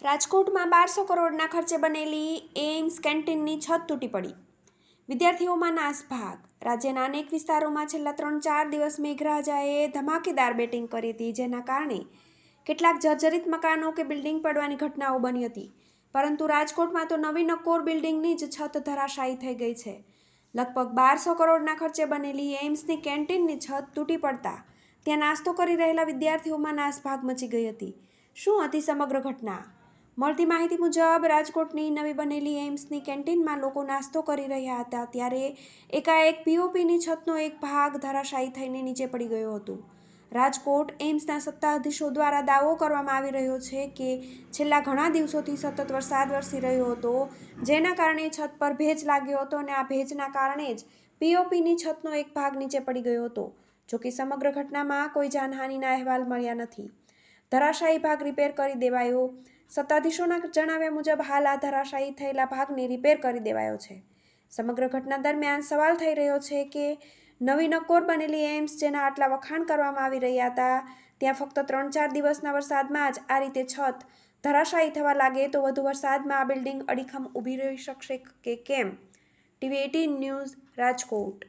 રાજકોટમાં 1200 કરોડના ખર્ચે બનેલી એઇમ્સ કેન્ટીનની છત તૂટી પડી. વિદ્યાર્થીઓમાં નાસભાગ. રાજ્યના અનેક વિસ્તારોમાં છેલ્લા 3-4 દિવસ મેઘરાજાએ ધમાકેદાર બેટિંગ કરી હતી, જેના કારણે કેટલાક જર્જરિત મકાનો કે બિલ્ડિંગ પડવાની ઘટનાઓ બની હતી. પરંતુ રાજકોટમાં તો નવી નકોર બિલ્ડિંગની જ છત ધરાશાયી થઈ ગઈ છે. લગભગ 1200 કરોડના ખર્ચે બનેલી એઇમ્સની કેન્ટીનની છત તૂટી પડતા ત્યાં નાસ્તો કરી રહેલા વિદ્યાર્થીઓમાં નાસભાગ મચી ગઈ હતી. શું હતી સમગ્ર ઘટના? મળતી માહિતી મુજબ રાજકોટની નવી બનેલી એઇમ્સની કેન્ટીનમાં લોકો નાસ્તો કરી રહ્યા હતા ત્યારે એકાએક પીઓપીની છતનો એક ભાગ ધરાશાયી થઈને નીચે પડી ગયો હતો. રાજકોટ એઇમ્સના સત્તાધીશો દ્વારા દાવો કરવામાં આવી રહ્યો છે કે છેલ્લા ઘણા દિવસોથી સતત વરસાદ વરસી રહ્યો હતો, જેના કારણે છત પર ભેજ લાગ્યો હતો અને આ ભેજના કારણે જ પીઓપીની છતનો એક ભાગ નીચે પડી ગયો હતો. જોકે સમગ્ર ઘટનામાં કોઈ જાનહાનિના અહેવાલ મળ્યા નથી. ધરાશાયી ભાગ રિપેર કરી દેવાયો. સત્તાધીશોના જણાવ્યા મુજબ હાલ આ ધરાશાયી થયેલા ભાગને રિપેર કરી દેવાયો છે. સમગ્ર ઘટના દરમિયાન સવાલ થઈ રહ્યો છે કે નવી નકોર બનેલી એઇમ્સ, જેના આટલા વખાણ કરવામાં આવી રહ્યા હતા, ત્યાં ફક્ત 3-4 દિવસના વરસાદમાં જ આ રીતે છત ધરાશાયી થવા લાગે તો વધુ વરસાદમાં આ બિલ્ડિંગ અડીખમ ઊભી રહી શકશે કે કેમ? TV18 news, Rajkot.